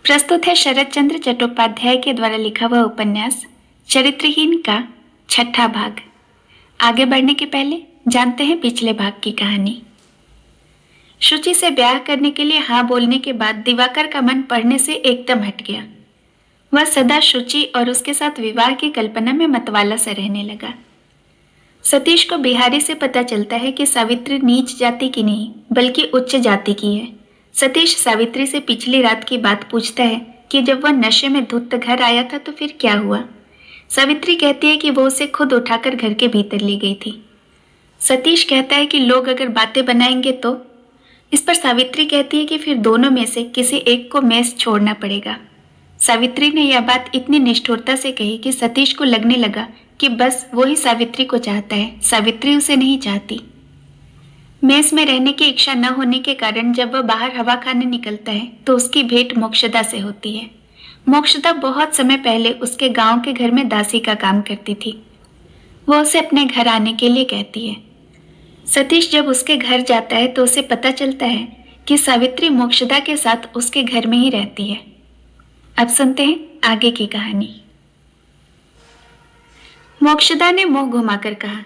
प्रस्तुत है शरद चंद्र चट्टोपाध्याय के द्वारा लिखा हुआ उपन्यास चरित्रहीन का छठा भाग। आगे बढ़ने के पहले जानते हैं पिछले भाग की कहानी। शुचि से ब्याह करने के लिए हाँ बोलने के बाद दिवाकर का मन पढ़ने से एकदम हट गया। वह सदा शुचि और उसके साथ विवाह की कल्पना में मतवाला सा रहने लगा। सतीश को बिहारी से पता चलता है कि सावित्री नीच जाति की नहीं बल्कि उच्च जाति की है। सतीश सावित्री से पिछली रात की बात पूछता है कि जब वह नशे में धुत घर आया था तो फिर क्या हुआ। सावित्री कहती है कि वो उसे खुद उठाकर घर के भीतर ले गई थी। सतीश कहता है कि लोग अगर बातें बनाएंगे तो। इस पर सावित्री कहती है कि फिर दोनों में से किसी एक को मेस छोड़ना पड़ेगा। सावित्री ने यह बात इतनी निष्ठुरता से कही कि सतीश को लगने लगा कि बस वो ही सावित्री को चाहता है, सावित्री उसे नहीं चाहती। मेस में रहने की इच्छा न होने के कारण जब वह बाहर हवा खाने निकलता है तो उसकी भेंट मोक्षदा से होती है। मोक्षदा बहुत समय पहले उसके गांव के घर में दासी का काम करती थी। वो उसे अपने घर आने के लिए कहती है। सतीश जब उसके घर जाता है तो उसे पता चलता है कि सावित्री मोक्षदा के साथ उसके घर में ही रहती है। अब सुनते हैं आगे की कहानी। मोक्षदा ने मुंह घुमाकर कहा,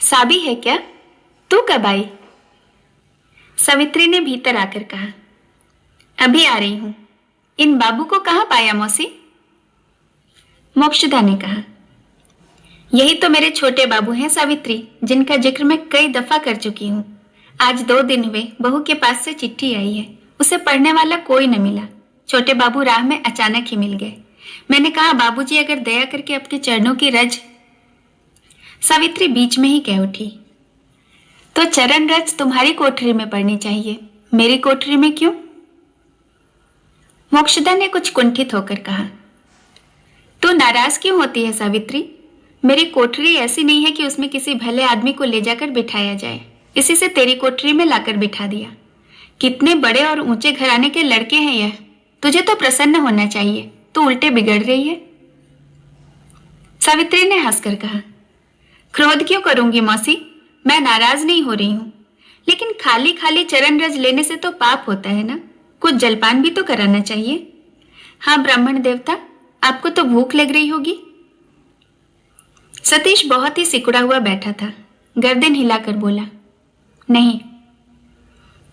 साबी है क्या? तू कब आई? सावित्री ने भीतर आकर कहा, अभी आ रही हूं। इन बाबू को कहां पाया मौसी? मोक्षदा ने कहा, यही तो मेरे छोटे बाबू हैं सावित्री, जिनका जिक्र मैं कई दफा कर चुकी हूं। आज 2 दिन हुए बहू के पास से चिट्ठी आई है। उसे पढ़ने वाला कोई न मिला। छोटे बाबू राह में अचानक ही मिल गए। मैंने कहा, बाबूजी अगर दया करके अपने चरणों की रज। सावित्री बीच में ही कह उठी, तो चरण रज तुम्हारी कोठरी में पड़नी चाहिए, मेरी कोठरी में क्यों? मोक्षदा ने कुछ कुंठित होकर कहा, तू नाराज क्यों होती है सावित्री? मेरी कोठरी ऐसी नहीं है कि उसमें किसी भले आदमी को ले जाकर बिठाया जाए। इसी से तेरी कोठरी में लाकर बिठा दिया। कितने बड़े और ऊंचे घराने के लड़के हैं यह। तुझे तो प्रसन्न होना चाहिए, तू उल्टे बिगड़ रही है। सावित्री ने हंसकर कहा, क्रोध क्यों करूंगी मौसी? मैं नाराज नहीं हो रही हूं, लेकिन खाली खाली चरण रज लेने से तो पाप होता है ना। कुछ जलपान भी तो कराना चाहिए। हाँ ब्राह्मण देवता, आपको तो भूख लग रही होगी। सतीश बहुत ही सिकुड़ा हुआ बैठा था। गर्दन हिलाकर बोला, नहीं।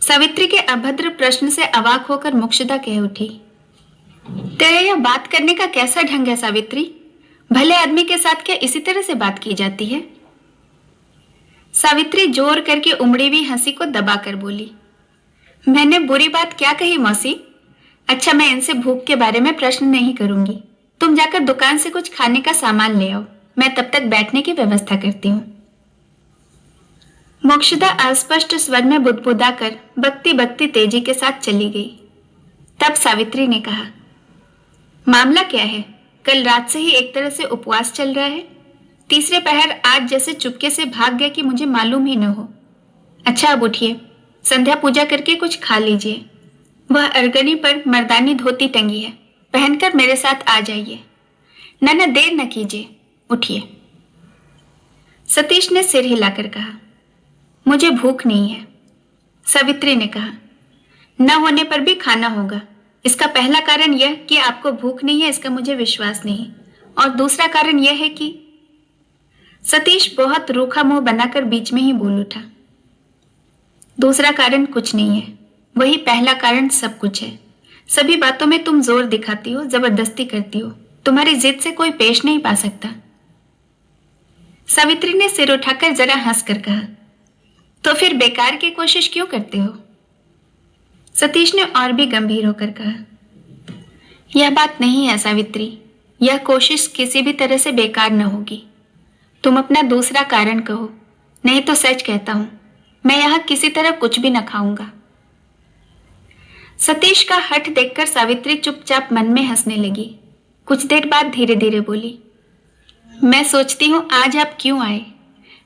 सावित्री के अभद्र प्रश्न से अवाक होकर मोक्षदा कह उठी, तेरा यह बात करने का कैसा ढंग है सावित्री? भले आदमी के साथ क्या इसी तरह से बात की जाती है? सावित्री जोर करके उमड़ी हुई हंसी को दबाकर बोली, मैंने बुरी बात क्या कही मौसी? अच्छा, मैं इनसे भूख के बारे में प्रश्न नहीं करूंगी। तुम जाकर दुकान से कुछ खाने का सामान ले आओ, मैं तब तक बैठने की व्यवस्था करती हूँ। मोक्षदा अस्पष्ट स्वर में बुदबुदाकर बकती बकती तेजी के साथ चली गई। तब सावित्री ने कहा, मामला क्या है? कल रात से ही एक तरह से उपवास चल रहा है। तीसरे पहर आज जैसे चुपके से भाग गया कि मुझे मालूम ही न हो। अच्छा, अब उठिए, संध्या पूजा करके कुछ खा लीजिए। वह अर्गनी पर मर्दानी धोती टंगी है, पहनकर मेरे साथ आ जाइए। न देर न कीजिए, उठिए। सतीश ने सिर हिलाकर कहा, मुझे भूख नहीं है। सावित्री ने कहा, न होने पर भी खाना होगा। इसका पहला कारण यह कि आपको भूख नहीं है, इसका मुझे विश्वास नहीं, और दूसरा कारण यह है कि। सतीश बहुत रूखा मुंह बनाकर बीच में ही बोल उठा, दूसरा कारण कुछ नहीं है, वही पहला कारण सब कुछ है। सभी बातों में तुम जोर दिखाती हो, जबरदस्ती करती हो। तुम्हारी जिद से कोई पेश नहीं पा सकता। सावित्री ने सिर उठाकर जरा हंसकर कहा, तो फिर बेकार की कोशिश क्यों करते हो? सतीश ने और भी गंभीर होकर कहा, यह बात नहीं है सावित्री, यह कोशिश किसी भी तरह से बेकार न होगी। तुम अपना दूसरा कारण कहो, नहीं तो सच कहता हूं, मैं यहां किसी तरह कुछ भी न खाऊंगा। सतीश का हठ देखकर सावित्री चुपचाप मन में हंसने लगी। कुछ देर बाद धीरे धीरे बोली, मैं सोचती हूं आज आप क्यों आए।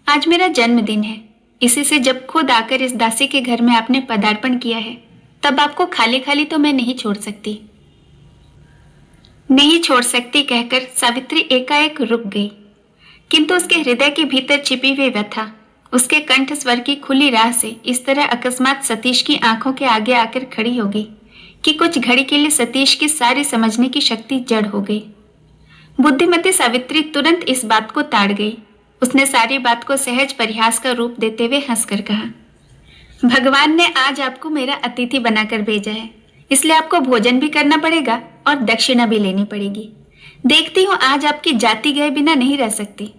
आज मेरा जन्मदिन है। इसी से जब खुद आकर इस दासी के घर में आपने पदार्पण किया है, तब आपको खाली खाली तो मैं नहीं छोड़ सकती। नहीं छोड़ सकती कहकर सावित्री एकाएक रुक गई, किंतु उसके हृदय के भीतर छिपी हुई व्यथा उसके कंठ स्वर की खुली राह से इस तरह अकस्मात सतीश की आंखों के आगे आकर खड़ी हो गई कि कुछ घड़ी के लिए सतीश की सारी समझने की शक्ति जड़ हो गई। बुद्धिमती सावित्री तुरंत इस बात को ताड़ गई। उसने सारी बात को सहज परिहास का रूप देते हुए हंसकर कहा, भगवान ने आज आपको मेरा अतिथि बनाकर भेजा है, इसलिए आपको भोजन भी करना पड़ेगा और दक्षिणा भी लेनी पड़ेगी। देखती हूं आज आपकी जाति गए बिना नहीं रह सकती।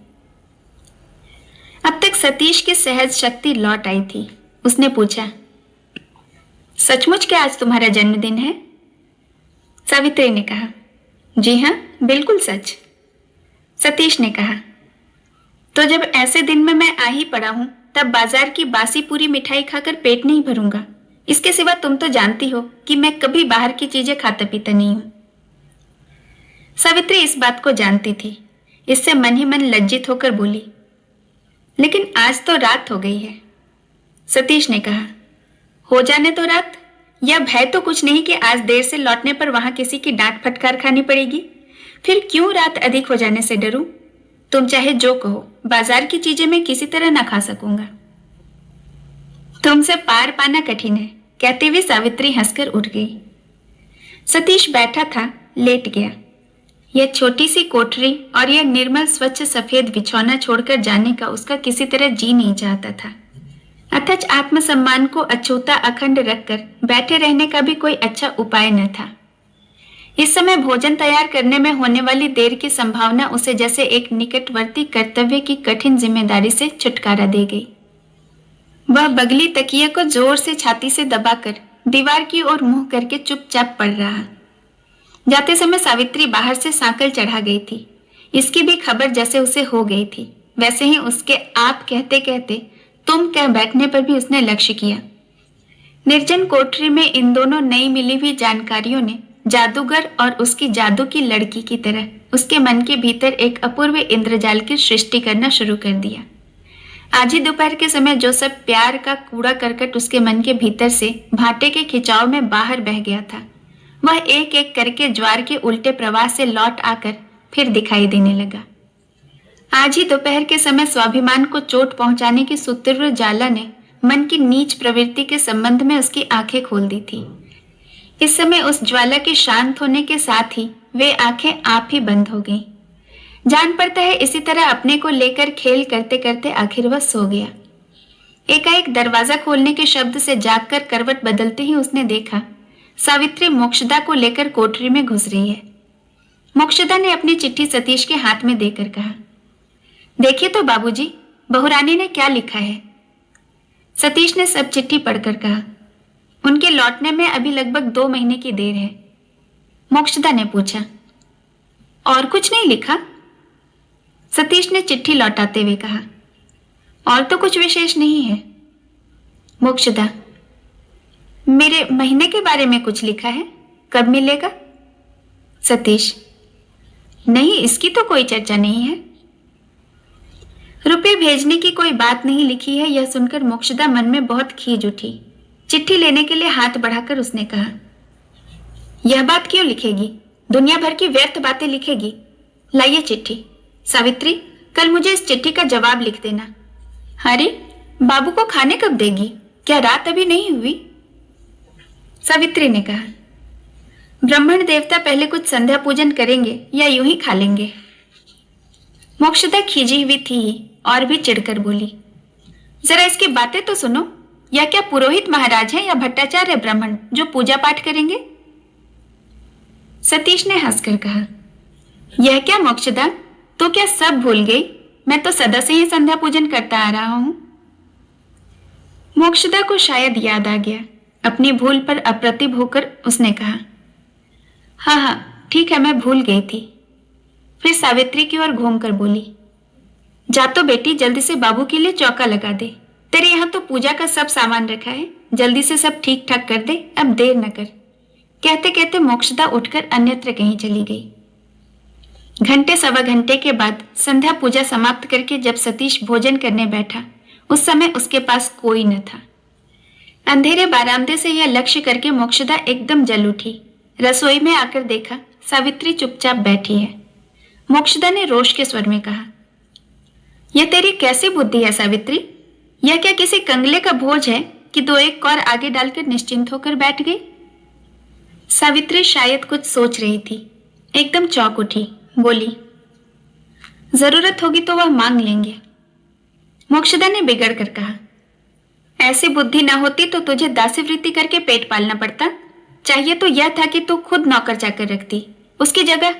अब तक सतीश की सहज शक्ति लौट आई थी। उसने पूछा, सचमुच क्या आज तुम्हारा जन्मदिन है? सावित्री ने कहा, जी हाँ, बिल्कुल सच। सतीश ने कहा, तो जब ऐसे दिन में मैं आ ही पड़ा हूं, तब बाजार की बासी पूरी मिठाई खाकर पेट नहीं भरूंगा। इसके सिवा तुम तो जानती हो कि मैं कभी बाहर की चीजें खाता पीता नहीं हूं। सावित्री इस बात को जानती थी, इससे मन ही मन लज्जित होकर बोली, लेकिन आज तो रात हो गई है। सतीश ने कहा, हो जाने तो रात। यह भय तो कुछ नहीं कि आज देर से लौटने पर वहां किसी की डांट फटकार खानी पड़ेगी। फिर क्यों रात अधिक हो जाने से डरूं? तुम चाहे जो कहो, बाजार की चीजें मैं किसी तरह ना खा सकूंगा। तुमसे पार पाना कठिन है, कहते हुए सावित्री हंसकर उठ गई। सतीश बैठा था, लेट गया। यह छोटी सी कोठरी और यह निर्मल स्वच्छ सफेद बिछौना छोड़कर जाने का उसका किसी तरह जी नहीं चाहता था। अथच आत्मसम्मान को अछूता अखंड रखकर बैठे रहने का भी कोई अच्छा उपाय न था। इस समय भोजन तैयार करने में होने वाली देर की संभावना उसे जैसे एक निकटवर्ती कर्तव्य की कठिन जिम्मेदारी से छुटकारा दे गई। वह बगली तकिया को जोर से छाती से दबाकर दीवार की ओर मुंह करके चुपचाप पड़ रहा। जाते समय सावित्री बाहर से सांकल चढ़ा गई थी। इसकी भी खबर जैसे उसे हो गई थी, वैसे ही उसके आप कहते कहते तुम कह बैठने पर भी उसने लक्ष्य किया। निर्जन कोठरी में इन दोनों नई मिली हुई जानकारियों ने जादूगर और उसकी जादू की लड़की की तरह उसके मन के भीतर एक अपूर्व इंद्रजाल की सृष्टि करना शुरू कर दिया। आज ही दोपहर के समय जो सब प्यार का कूड़ा करकट उसके मन के भीतर से भाटे के खिंचाव में बाहर बह गया था, वह एक एक करके ज्वार के उल्टे प्रवाह से लौट आकर फिर दिखाई देने लगा। आज ही दोपहर के समय स्वाभिमान को चोट पहुंचाने की सुतीव्र ज्वाला ने मन की नीच प्रवृत्ति के संबंध में उसकी आंखें खोल दी थी। इस समय उस ज्वाला के शांत होने के साथ ही वे आंखें आप ही बंद हो गईं। जान पड़ता है इसी तरह अपने को लेकर खेल करते करते आखिर वह सो गया। एकाएक दरवाजा खोलने के शब्द से जागकर करवट बदलते ही उसने देखा सावित्री मोक्षदा को लेकर कोठरी में घुस रही है। मोक्षदा ने अपनी चिट्ठी सतीश के हाथ में देकर कहा, देखिए तो बाबूजी, बहुरानी ने क्या लिखा है। सतीश ने सब चिट्ठी पढ़कर कहा, उनके लौटने में अभी लगभग 2 महीने की देर है। मोक्षदा ने पूछा, और कुछ नहीं लिखा? सतीश ने चिट्ठी लौटाते हुए कहा, और तो कुछ विशेष नहीं है। मोक्षदा, मेरे महीने के बारे में कुछ लिखा है? कब मिलेगा? सतीश, नहीं, इसकी तो कोई चर्चा नहीं है। रुपए भेजने की कोई बात नहीं लिखी है, यह सुनकर मोक्षदा मन में बहुत खीज उठी। चिट्ठी लेने के लिए हाथ बढ़ाकर उसने कहा, यह बात क्यों लिखेगी? दुनिया भर की व्यर्थ बातें लिखेगी। लाइए चिट्ठी। सावित्री, कल मुझे इस चिट्ठी का जवाब लिख देना। अरे, बाबू को खाने कब देगी? क्या रात अभी नहीं हुई? सावित्री ने कहा, ब्राह्मण देवता पहले कुछ संध्या पूजन करेंगे या यूं ही खा लेंगे। मोक्षदा खींची हुई थी और भी चिढ़कर बोली, जरा इसकी बातें तो सुनो। या क्या पुरोहित महाराज हैं या भट्टाचार्य ब्राह्मण जो पूजा पाठ करेंगे? सतीश ने हंसकर कहा, यह क्या मोक्षदा, तो क्या सब भूल गई? मैं तो सदा से ही संध्या पूजन करता आ रहा हूं। मोक्षदा को शायद याद आ गया। अपनी भूल पर अप्रतिभ होकर उसने कहा, हाँ हाँ ठीक है, मैं भूल गई थी। फिर सावित्री की ओर घूमकर बोली, जा तो बेटी, जल्दी से बाबू के लिए चौका लगा दे। तेरे यहाँ तो पूजा का सब सामान रखा है, जल्दी से सब ठीक ठाक कर दे, अब देर न कर। कहते कहते मोक्षदा उठकर अन्यत्र कहीं चली गई। घंटे सवा घंटे के बाद संध्या पूजा समाप्त करके जब सतीश भोजन करने बैठा, उस समय उसके पास कोई न था। अंधेरे बारामदे से यह लक्ष्य करके मोक्षदा एकदम जल उठी। रसोई में आकर देखा सावित्री चुपचाप बैठी है। मोक्षदा ने रोष के स्वर में कहा, यह तेरी कैसी बुद्धि है सावित्री? यह क्या किसी कंगले का भोज है कि 2 एक और आगे डालकर निश्चिंत होकर बैठ गई? सावित्री शायद कुछ सोच रही थी। एकदम चौंक उठी, बोली, जरूरत होगी तो वह मांग लेंगे। मोक्षदा ने बिगड़ कर कहा, ऐसी बुद्धि ना होती तो तुझे दासीवृत्ति करके पेट पालना पड़ता। चाहिए तो यह था कि तू खुद नौकर चाकर रखती उसकी जगह।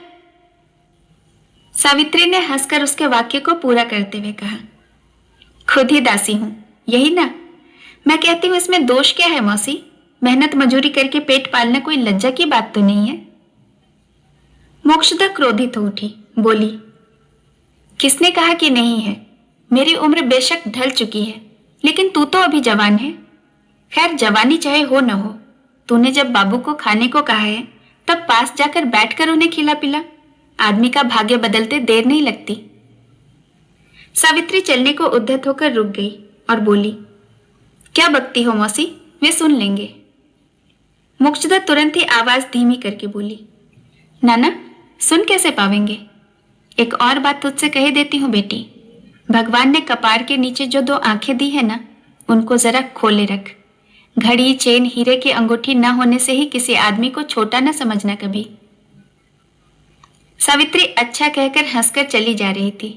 सावित्री ने हंसकर उसके वाक्य को पूरा करते हुए कहा, खुद ही दासी हूं, यही ना। मैं कहती हूं इसमें दोष क्या है मौसी? मेहनत मजूरी करके पेट पालना कोई लज्जा की बात तो नहीं है। मोक्षदा क्रोधित हो उठी, बोली, किसने कहा कि नहीं है? मेरी उम्र बेशक ढल चुकी है, लेकिन तू तो अभी जवान है। खैर, जवानी चाहे हो न हो, तूने जब बाबू को खाने को कहा है तब पास जाकर बैठकर उन्हें खिला पिला। आदमी का भाग्य बदलते देर नहीं लगती। सावित्री चलने को उद्यत होकर रुक गई और बोली, क्या बकती हो मौसी, वे सुन लेंगे। मोक्षदा तुरंत ही आवाज धीमी करके बोली, नाना सुन कैसे पावेंगे? एक और बात तुझसे कह देती हूँ बेटी, भगवान ने कपार के नीचे जो 2 आंखें दी है ना, उनको जरा खोले रख। घड़ी, चेन, हीरे की अंगूठी न होने से ही किसी आदमी को छोटा न समझना कभी। सावित्री अच्छा कहकर हंसकर चली जा रही थी।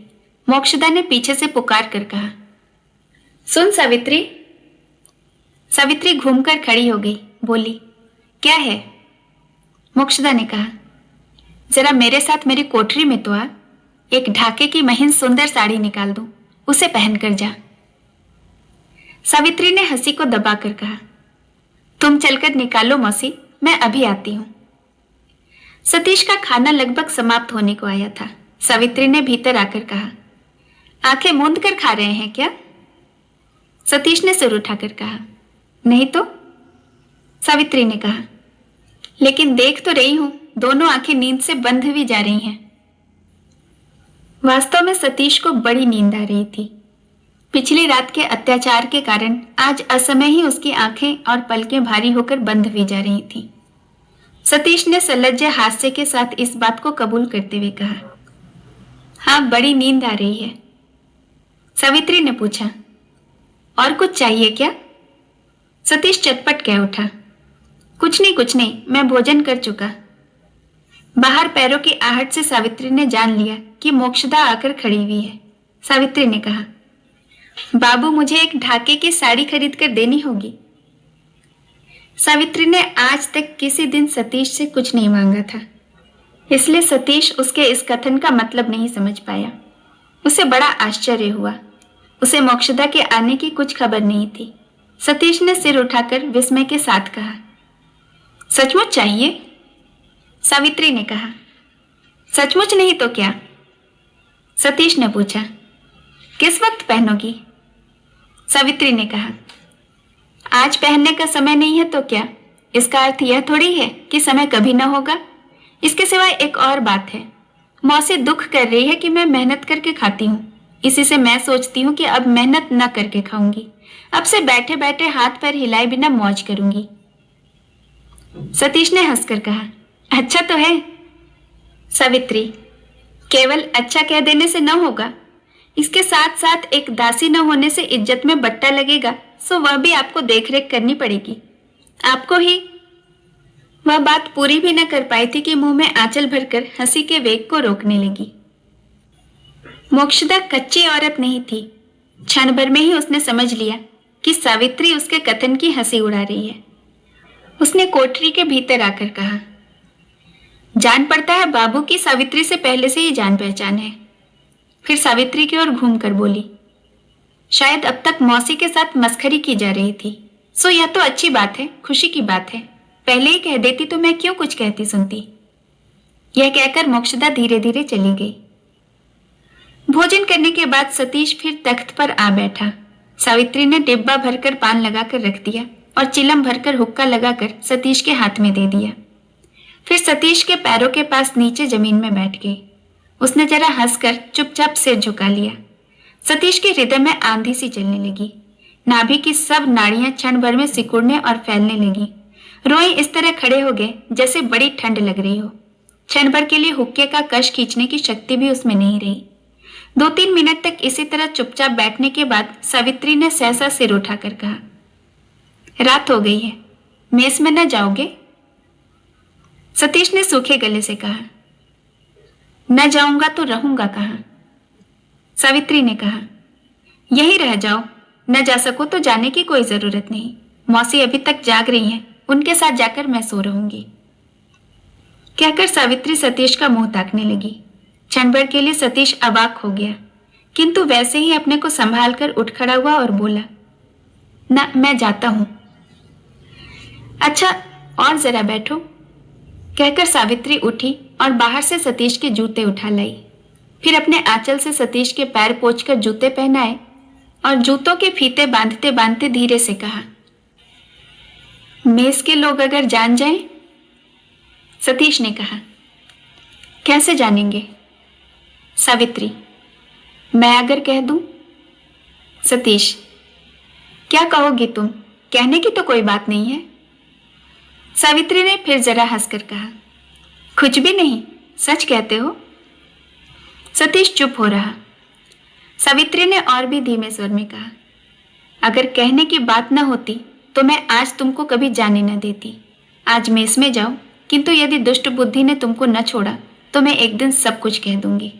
मोक्षदा ने पीछे से पुकार कर कहा, सुन सावित्री। सावित्री घूमकर खड़ी हो गई, बोली, क्या है? मोक्षदा ने कहा, जरा मेरे साथ मेरी कोठरी में तो आ। एक ढाके की महीन सुंदर साड़ी निकाल दूं, उसे पहनकर जा। सावित्री ने हंसी को दबाकर कहा, तुम चलकर निकालो मौसी, मैं अभी आती हूं। सतीश का खाना लगभग समाप्त होने को आया था। सावित्री ने भीतर आकर कहा, आंखें मूंद कर खा रहे हैं क्या? सतीश ने सिर उठाकर कहा, नहीं तो। सावित्री ने कहा, लेकिन देख तो रही हूं दोनों आंखें नींद से बंद हुई जा रही हैं। वास्तव में सतीश को बड़ी नींद आ रही थी। पिछली रात के अत्याचार के कारण आज असमय ही उसकी आंखें और पलकें भारी होकर बंद हुई जा रही थीं। सतीश ने सलज्ज हास्य के साथ इस बात को कबूल करते हुए कहा, हाँ बड़ी नींद आ रही है। सावित्री ने पूछा, और कुछ चाहिए क्या? सतीश चटपट कह उठा, कुछ नहीं, मैं भोजन कर चुका। बाहर पैरों की आहट से सावित्री ने जान लिया कि मोक्षदा आकर खड़ी हुई है। सावित्री ने कहा, बाबू मुझे एक ढाके की साड़ी खरीद कर देनी होगी। सावित्री ने आज तक किसी दिन सतीश से कुछ नहीं मांगा था, इसलिए सतीश उसके इस कथन का मतलब नहीं समझ पाया। उसे बड़ा आश्चर्य हुआ। उसे मोक्षदा के आने की कुछ खबर नहीं थी। सतीश ने सिर उठाकर विस्मय के साथ कहा, सचमुच चाहिए? सावित्री ने कहा, सचमुच नहीं तो क्या? सतीश ने पूछा, किस वक्त पहनोगी? सावित्री ने कहा, आज पहनने का समय नहीं है तो क्या? इसका अर्थ यह थोड़ी है कि समय कभी ना होगा। इसके सिवाय एक और बात है, मौसी दुख कर रही है कि मैं मेहनत करके खाती हूँ। इसी से मैं सोचती हूँ कि अब मेहनत न करके खाऊंगी। अब से बैठे बैठे हाथ पैर हिलाए बिना मौज करूंगी। सतीश ने हंसकर कहा, अच्छा तो है। सावित्री, केवल अच्छा कह देने से न होगा, इसके साथ साथ एक दासी न होने से इज्जत में बट्टा लगेगा, सो वह भी आपको देखरेख करनी पड़ेगी। आपको ही। वह बात पूरी भी न कर पाई थी कि मुंह में आंचल भरकर हंसी के वेग को रोकने लगी। मोक्षदा कच्ची औरत नहीं थी। क्षण भर में ही उसने समझ लिया कि सावित्री उसके कथन की हंसी उड़ा रही है। उसने कोठरी के भीतर आकर कहा, जान पड़ता है बाबू की सावित्री से पहले से ही जान पहचान है। फिर सावित्री की ओर घूमकर बोली, शायद अब तक मौसी के साथ मस्खरी की जा रही थी, सो यह तो अच्छी बात है, खुशी की बात है। पहले ही कह देती तो मैं क्यों कुछ कहती सुनती। यह कहकर मोक्षदा धीरे धीरे चली गई। भोजन करने के बाद सतीश फिर तख्त पर आ बैठा। सावित्री ने डिब्बा भरकर पान लगाकर रख दिया और चिलम भरकर हुक्का लगाकर सतीश के हाथ में दे दिया। फिर सतीश के पैरों के पास नीचे जमीन में बैठ गई। उसने जरा हंसकर चुपचाप सिर झुका लिया। सतीश के हृदय में आंधी सी चलने लगी। नाभि की सब नाड़ियां क्षण भर में सिकुड़ने और फैलने लगी। रोए इस तरह खड़े हो गए जैसे बड़ी ठंड लग रही हो। क्षण भर के लिए हुक्के का कश खींचने की शक्ति भी उसमें नहीं रही। 2-3 मिनट तक इसी तरह चुपचाप बैठने के बाद सावित्री ने सहसा सिर उठाकर कहा, रात हो गई है, मेस में न जाओगे? सतीश ने सूखे गले से कहा। न जाऊंगा तो रहूंगा कहाँ? सावित्री ने कहा, यहीं रह जाओ, न जा सको तो जाने की कोई जरूरत नहीं। मौसी अभी तक जाग रही हैं, उनके साथ जाकर मैं सो रहूंगी। कहकर सावित्री सतीश का मुंह ताकने लगी। क्षण भर के लिए सतीश अवाक हो गया, किंतु वैसे ही अपने को संभाल कर उठ खड़ा हुआ और बोला, ना, मैं जाता हूं। अच्छा, और जरा बैठो। कहकर सावित्री उठी और बाहर से सतीश के जूते उठा लाई। फिर अपने आंचल से सतीश के पैर पोंछकर जूते पहनाए और जूतों के फीते बांधते बांधते धीरे से कहा, मेस के लोग अगर जान जाएं? सतीश ने कहा, कैसे जानेंगे? सावित्री, मैं अगर कह दूं? सतीश, क्या कहोगी तुम? कहने की तो कोई बात नहीं है। सावित्री ने फिर जरा हंसकर कहा, कुछ भी नहीं, सच कहते हो? सतीश चुप हो रहा। सावित्री ने और भी धीमे स्वर में कहा, अगर कहने की बात न होती तो मैं आज तुमको कभी जाने न देती। आज मेस में जाओ, किंतु यदि दुष्ट बुद्धि ने तुमको न छोड़ा तो मैं एक दिन सब कुछ कह दूंगी।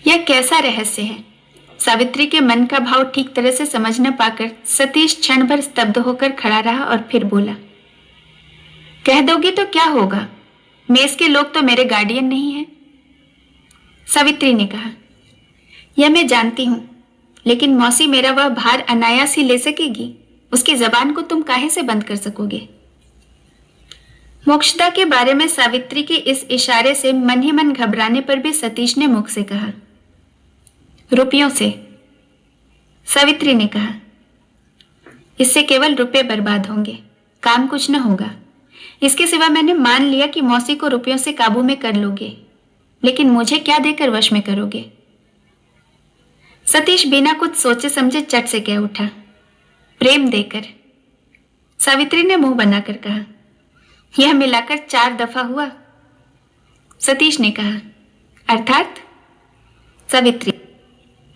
यह कैसा रहस्य है? सावित्री के मन का भाव ठीक तरह से समझ न पाकर सतीश क्षण भर स्तब्ध होकर खड़ा रहा और फिर बोला, कह दोगी तो क्या होगा? मेस के लोग तो मेरे गार्डियन नहीं हैं। सावित्री ने कहा, यह मैं जानती हूं, लेकिन मौसी मेरा वह भार अनायास ही ले सकेगी। उसकी जबान को तुम काहे से बंद कर सकोगे? मोक्षदा के बारे में सावित्री के इस इशारे से मन ही मन घबराने पर भी सतीश ने मुख से कहा, रुपयों से। सावित्री ने कहा, इससे केवल रुपए बर्बाद होंगे, काम कुछ न होगा। इसके सिवा मैंने मान लिया कि मौसी को रुपयों से काबू में कर लोगे, लेकिन मुझे क्या देकर वश में करोगे? सतीश बिना कुछ सोचे समझे चट से कह उठा, प्रेम देकर। सावित्री ने मुंह बनाकर कहा, यह मिलाकर 4 दफा हुआ। सतीश ने कहा, अर्थात? सावित्री,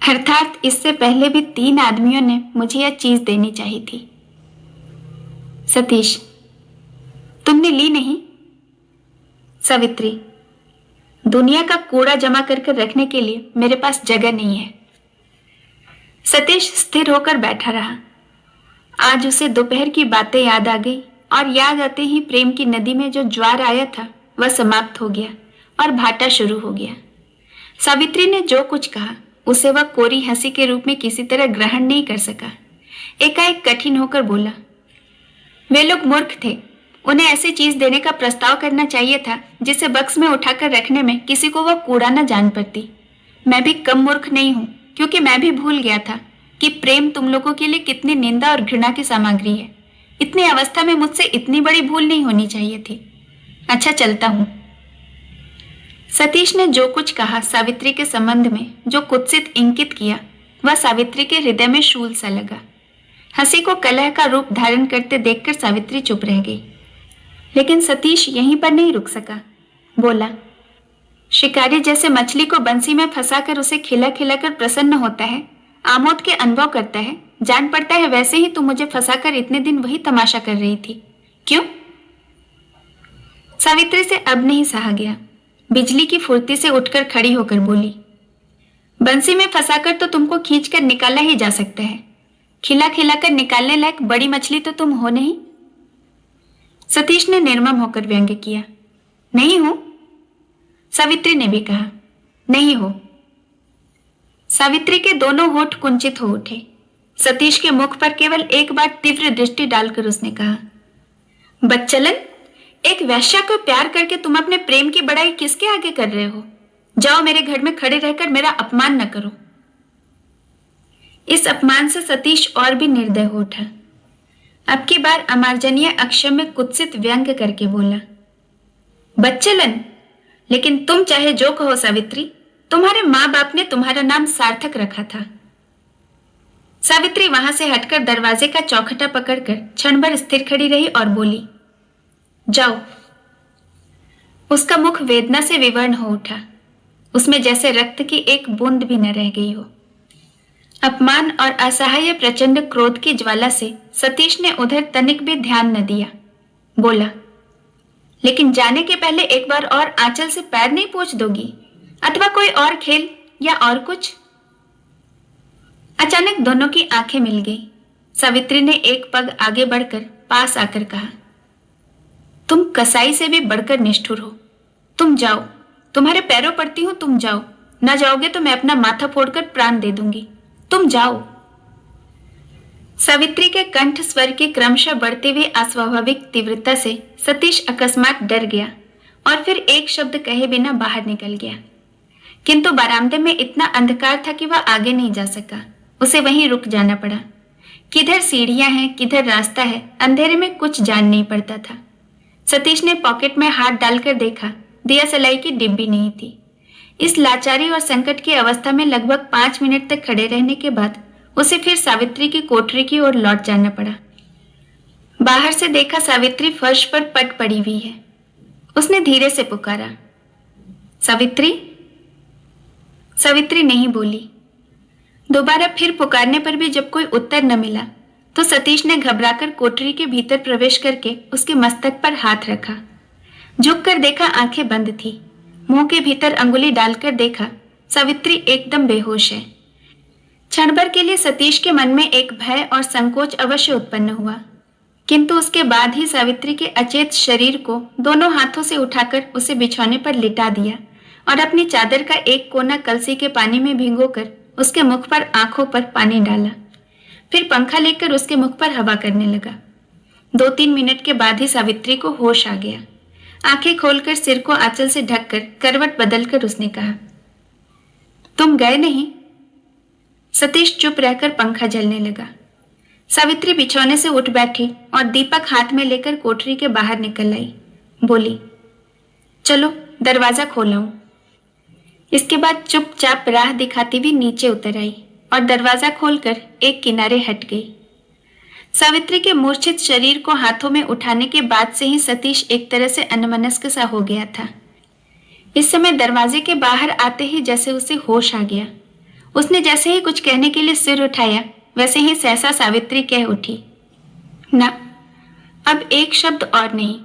अर्थात इससे पहले भी 3 आदमियों ने मुझे यह चीज देनी चाहिए थी। सतीश, तुमने ली नहीं? सावित्री, दुनिया का कूड़ा जमा कर रखने के लिए मेरे पास जगह नहीं है। सतीश स्थिर होकर बैठा रहा। आज उसे दोपहर की बातें याद आ गई और याद आते ही प्रेम की नदी में जो ज्वार आया था वह समाप्त हो गया और भाटा शुरू हो गया। सावित्री ने जो कुछ कहा उसे वह कोरी हंसी के रूप में किसी तरह ग्रहण नहीं कर सका। एकाएक कठिन होकर बोला, वे लोग मूर्ख थे, उन्हें ऐसी चीज देने का प्रस्ताव करना चाहिए था जिसे बक्स में उठाकर रखने में किसी को वह कूड़ा न जान पड़ती। मैं भी कम मूर्ख नहीं हूं, क्योंकि मैं भी भूल गया था कि प्रेम तुम लोगों के लिए कितनी निंदा और घृणा की सामग्री है। इतनी अवस्था में मुझसे इतनी बड़ी भूल नहीं होनी चाहिए थी। अच्छा, चलता हूं। सतीश ने जो कुछ कहा सावित्री के संबंध में, जो कुत्सित इंकित किया, वह सावित्री के हृदय में शूल सा लगा। हंसी को कलह का रूप धारण करते देखकर सावित्री चुप रह गई। लेकिन सतीश यहीं पर नहीं रुक सका। बोला, शिकारी जैसे मछली को बंसी में फंसाकर उसे खिला खिलाकर प्रसन्न होता है, आमोद के अनुभव करता है, जान पड़ता है, वैसे ही तुम मुझे फंसाकर इतने दिन वही तमाशा कर रही थी। क्यों? सावित्री से अब नहीं सहा गया। बिजली की फुर्ती से उठकर खड़ी होकर बोली, बंसी में फंसाकर तो तुमको खींचकर निकाला ही जा सकता है, खिला खिलाकर निकालने लायक बड़ी मछली तो तुम हो नहीं। सतीश ने निर्मम होकर व्यंग्य किया, नहीं हूं। सावित्री ने भी कहा, नहीं हो। सावित्री के दोनों होठ कुंचित हो उठे। सतीश के मुख पर केवल एक बार तीव्र दृष्टि डालकर उसने कहा, बच्चलन, एक वैश्या को प्यार करके तुम अपने प्रेम की बड़ाई किसके आगे कर रहे हो? जाओ, मेरे घर में खड़े रहकर मेरा अपमान न करो। इस अपमान से सतीश और भी निर्दय हो उठा। अब की बार अमार्जनीय अक्षर में कुत्सित व्यंग्य करके बोला, बच्चलन, लेकिन तुम चाहे जो कहो सावित्री, तुम्हारे मां बाप ने तुम्हारा नाम सार्थक रखा था। सावित्री वहां से हटकर दरवाजे का चौखटा पकड़कर क्षण भर स्थिर खड़ी रही और बोली, जाओ। उसका मुख वेदना से विवर्ण हो उठा। उसमें जैसे रक्त की एक बूंद भी न रह गई हो। अपमान और असहाय प्रचंड क्रोध की ज्वाला से सतीश ने उधर तनिक भी ध्यान न दिया। बोला, लेकिन जाने के पहले एक बार और आंचल से पैर नहीं पोंछ दोगी? अथवा कोई और खेल या और कुछ? अचानक दोनों की आंखें मिल गई। सावित्री ने एक पग आगे बढ़कर पास आकर कहा, तुम कसाई से भी बढ़कर निष्ठुर हो। तुम जाओ, तुम्हारे पैरों पड़ती हूं, तुम जाओ। ना जाओगे तो मैं अपना माथा फोड़कर प्राण दे दूंगी। तुम जाओ। सावित्री के कंठ स्वर की क्रमशः बढ़ते हुए अस्वाभाविक तीव्रता से सतीश अकस्मात डर गया और फिर एक शब्द कहे बिना बाहर निकल गया। किंतु बरामदे में इतना अंधकार था कि वह आगे नहीं जा सका। उसे वहीं रुक जाना पड़ा। किधर सीढ़ियां हैं, किधर रास्ता है, अंधेरे में कुछ जान नहीं पड़ता था। सतीश ने पॉकेट में हाथ डालकर देखा, दिया सलाई की डिब्बी नहीं थी। इस लाचारी और संकट की अवस्था में लगभग 5 मिनट तक खड़े रहने के बाद उसे फिर सावित्री की कोठरी की ओर लौट जाना पड़ा। बाहर से देखा सावित्री फर्श पर पट पड़ी हुई है। उसने धीरे से पुकारा, सावित्री। सावित्री नहीं बोली। दोबारा फिर पुकारने पर भी जब कोई उत्तर न मिला तो सतीश ने घबराकर कोठरी के भीतर प्रवेश करके उसके मस्तक पर हाथ रखा। झुककर देखा, आंखें बंद थी। मुंह के भीतर अंगुली डालकर देखा, सावित्री एकदम बेहोश है। क्षण भर के लिए सतीश के मन में एक भय और संकोच अवश्य उत्पन्न हुआ, किंतु उसके बाद ही सावित्री के अचेत शरीर को दोनों हाथों से उठाकर उसे बिछौने पर लिटा दिया और अपनी चादर का एक कोना कलसी के पानी में भिगोकर उसके मुख पर, आंखों पर पानी डाला। फिर पंखा लेकर उसके मुख पर हवा करने लगा। 2-3 मिनट के बाद ही सावित्री को होश आ गया। आंखें खोलकर सिर को आंचल से ढककर करवट बदलकर उसने कहा, तुम गए नहीं? सतीश चुप रहकर पंखा झलने लगा। सावित्री बिछौने से उठ बैठी और दीपक हाथ में लेकर कोठरी के बाहर निकल आई। बोली, चलो दरवाजा खोलाऊं। इसके बाद चुपचाप राह दिखाती हुई नीचे उतर आई और दरवाजा खोलकर एक किनारे हट गई। सावित्री के मूर्छित शरीर को हाथों में उठाने के बाद से ही सतीश एक तरह से अन्यमनस्क सा हो गया था। इस समय दरवाजे के बाहर आते ही जैसे उसे होश आ गया। उसने जैसे ही कुछ कहने के लिए सिर उठाया, वैसे ही सहसा सावित्री कह उठी, ना, अब एक शब्द और नहीं।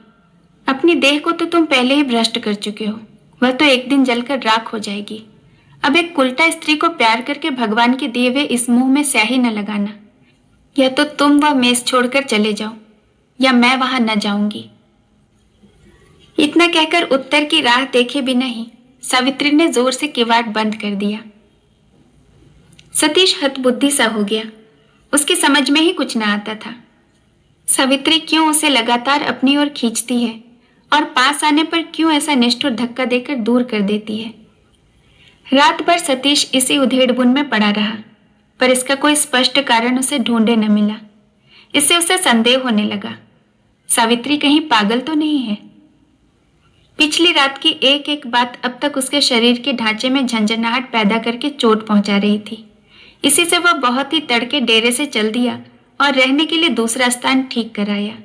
अपनी देह को तो तुम पहले ही भ्रष्ट कर चुके हो, वह तो एक दिन जलकर राख हो जाएगी। अब एक कुलटा स्त्री को प्यार करके भगवान के दिए हुए इस मुंह में स्याही न लगाना। या तो तुम वह मेस छोड़कर चले जाओ या मैं वहां न जाऊंगी। इतना कहकर उत्तर की राह देखे बिना ही सावित्री ने जोर से किवाड़ बंद कर दिया। सतीश हतबुद्धि सा हो गया। उसकी समझ में ही कुछ न आता था। सावित्री क्यों उसे लगातार अपनी ओर खींचती है और पास आने पर क्यों ऐसा निष्ठुर धक्का देकर दूर कर देती है। रात भर सतीश इसी उधेड़बुन में पड़ा रहा, पर इसका कोई स्पष्ट कारण उसे ढूंढे न मिला। इससे उसे संदेह होने लगा, सावित्री कहीं पागल तो नहीं है। पिछली रात की एक एक बात अब तक उसके शरीर के ढांचे में झंझनाहट पैदा करके चोट पहुंचा रही थी। इसी से वह बहुत ही तड़के डेरे से चल दिया और रहने के लिए दूसरा स्थान ठीक कराया।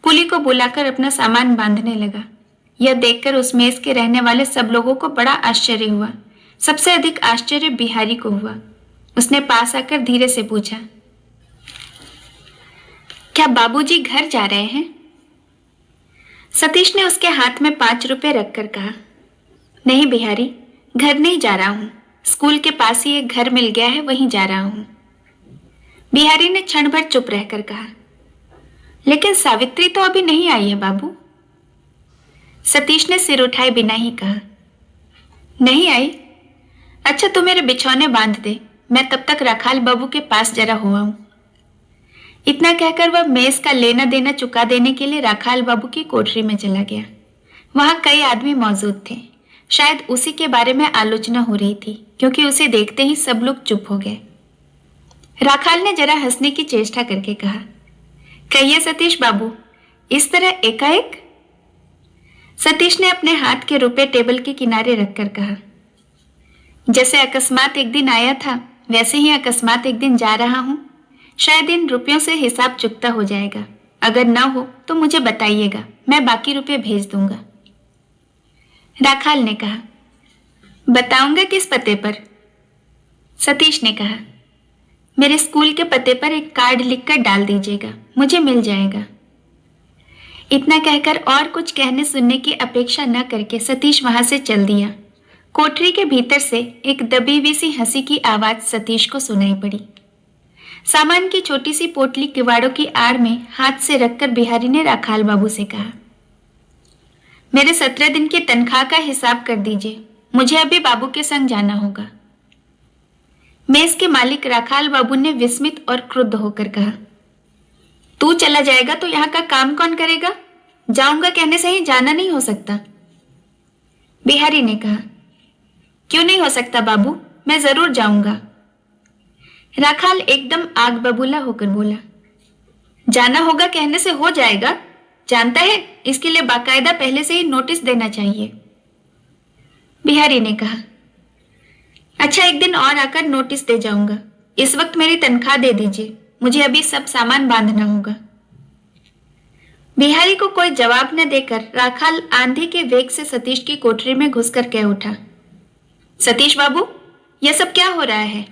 कुली को बुलाकर अपना सामान बांधने लगा। यह देखकर उस मेस के रहने वाले सब लोगों को बड़ा आश्चर्य हुआ। सबसे अधिक आश्चर्य बिहारी को हुआ। उसने पास आकर धीरे से पूछा, क्या बाबूजी घर जा रहे हैं? सतीश ने उसके हाथ में 5 रुपए रखकर कहा, नहीं बिहारी, घर नहीं जा रहा हूं। स्कूल के पास ही एक घर मिल गया है, वहीं जा रहा हूं। बिहारी ने क्षण भर चुप रहकर कहा, लेकिन सावित्री तो अभी नहीं आई है बाबू। सतीश ने सिर उठाए बिना ही कहा, नहीं आई? अच्छा तू मेरे बिछौने बांध दे, मैं तब तक रखाल बाबू के पास जरा हुआ हूं। इतना कहकर वह मेस का लेना देना चुका देने के लिए राखाल बाबू की कोठरी में चला गया। वहां कई आदमी मौजूद थे। शायद उसी के बारे में आलोचना हो रही थी, क्योंकि उसे देखते ही सब लोग चुप हो गए। राखाल ने जरा हंसने की चेष्टा करके कहा, कहिए सतीश बाबू, इस तरह एकाएक? सतीश ने अपने हाथ के रुपए टेबल के किनारे रखकर कहा, जैसे अकस्मात एक दिन आया था वैसे ही अकस्मात एक दिन जा रहा हूं। शायद इन रुपयों से हिसाब चुकता हो जाएगा। अगर ना हो तो मुझे बताइएगा, मैं बाकी रुपए भेज दूंगा। राखाल ने कहा, बताऊंगा किस पते पर? सतीश ने कहा, मेरे स्कूल के पते पर एक कार्ड लिखकर डाल दीजिएगा, मुझे मिल जाएगा। इतना कहकर और कुछ कहने सुनने की अपेक्षा न करके सतीश वहां से चल दिया। कोठरी के भीतर से एक दबी हुई सी हंसी की आवाज सतीश को सुनाई पड़ी। सामान की छोटी सी पोटली किवाड़ों की आड़ में हाथ से रखकर बिहारी ने राखाल बाबू से कहा, मेरे 17 दिन की तनख्वाह का हिसाब कर दीजिए, मुझे अभी बाबू के संग जाना होगा। मेस के मालिक राखाल बाबू ने विस्मित और क्रुद्ध होकर कहा, तू चला जाएगा तो यहाँ का काम कौन करेगा? जाऊंगा कहने से ही जाना नहीं हो सकता। बिहारी ने कहा, क्यों नहीं हो सकता बाबू, मैं जरूर जाऊंगा। राखाल एकदम आग बबूला होकर बोला, जाना होगा कहने से हो जाएगा? जानता है, इसके लिए बाकायदा पहले से ही नोटिस देना चाहिए। बिहारी ने कहा, अच्छा एक दिन और आकर नोटिस दे जाऊंगा, इस वक्त मेरी तनख्वाह दे दीजिए, मुझे अभी सब सामान बांधना होगा। बिहारी को कोई जवाब न देकर राखाल आंधी के वेग से सतीश की कोठरी में घुसकर कह उठा, सतीश बाबू, यह सब क्या हो रहा है?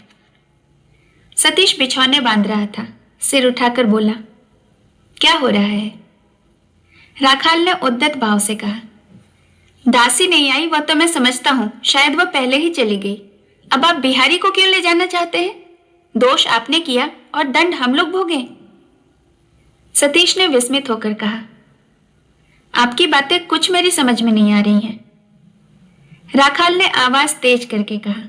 सतीश बिछौने बांध रहा था, सिर उठाकर बोला, क्या हो रहा है? राखाल ने उद्दत भाव से कहा, दासी नहीं आई वह तो मैं समझता हूं, शायद वह पहले ही चली गई। अब आप बिहारी को क्यों ले जाना चाहते हैं? दोष आपने किया और दंड हम लोग भोगें। सतीश ने विस्मित होकर कहा, आपकी बातें कुछ मेरी समझ में नहीं आ रही हैं। राखाल ने आवाज तेज करके कहा,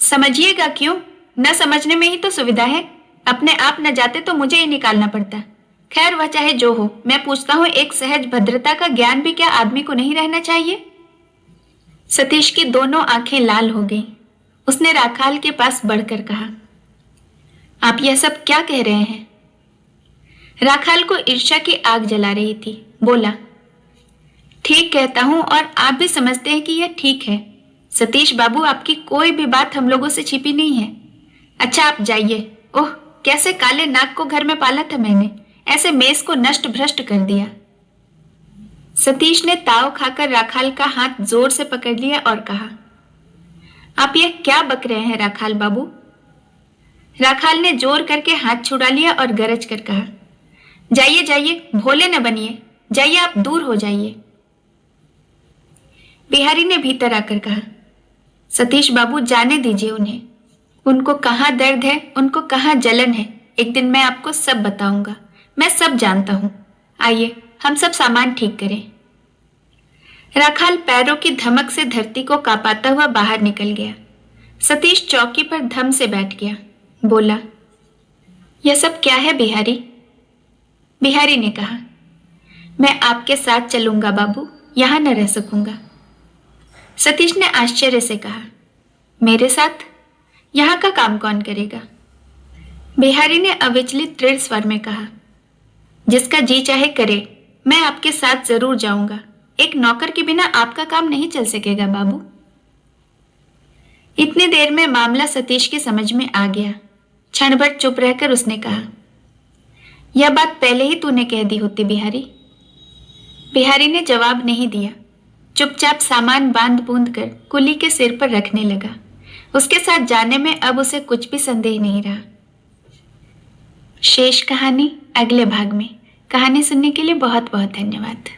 समझिएगा क्यों, न समझने में ही तो सुविधा है, अपने आप न जाते तो मुझे ही निकालना पड़ता। खैर वह चाहे जो हो, मैं पूछता हूं, एक सहज भद्रता का ज्ञान भी क्या आदमी को नहीं रहना चाहिए? सतीश की दोनों आंखें लाल हो गईं। उसने राखाल के पास बढ़कर कहा, आप यह सब क्या कह रहे हैं? राखाल को ईर्ष्या की आग जला रही थी। बोला, ठीक कहता हूं और आप भी समझते हैं कि यह ठीक है। सतीश बाबू, आपकी कोई भी बात हम लोगों से छिपी नहीं है। अच्छा आप जाइए। ओह, कैसे काले नाग को घर में पाला था मैंने, ऐसे मेस को नष्ट भ्रष्ट कर दिया। सतीश ने ताव खाकर राखाल का हाथ जोर से पकड़ लिया और कहा, आप यह क्या बक रहे हैं राखाल बाबू? राखाल ने जोर करके हाथ छुड़ा लिया और गरज कर कहा, जाइए जाइए, भोले न बनिए, जाइए आप दूर हो जाइए। बिहारी ने भीतर आकर कहा, सतीश बाबू जाने दीजिए उन्हें, उनको कहां दर्द है, उनको कहां जलन है, एक दिन मैं आपको सब बताऊंगा, मैं सब जानता हूं। आइए हम सब सामान ठीक करें। राखाल पैरों की धमक से धरती को कांपाता हुआ बाहर निकल गया। सतीश चौकी पर धम से बैठ गया। बोला, यह सब क्या है बिहारी? बिहारी ने कहा, मैं आपके साथ चलूंगा बाबू, यहां न रह सकूंगा। सतीश ने आश्चर्य से कहा, मेरे साथ? यहां का काम कौन करेगा? बिहारी ने अविचलित दृढ़ स्वर में कहा, जिसका जी चाहे करे, मैं आपके साथ जरूर जाऊंगा। एक नौकर के बिना आपका काम नहीं चल सकेगा बाबू। इतनी देर में मामला सतीश की समझ में आ गया। क्षण भर चुप रहकर उसने कहा, यह बात पहले ही तूने कह दी होती बिहारी। बिहारी ने जवाब नहीं दिया, चुपचाप सामान बांध बूंद कर कुली के सिर पर रखने लगा। उसके साथ जाने में अब उसे कुछ भी संदेह नहीं रहा। शेष कहानी अगले भाग में। कहानी सुनने के लिए बहुत बहुत धन्यवाद।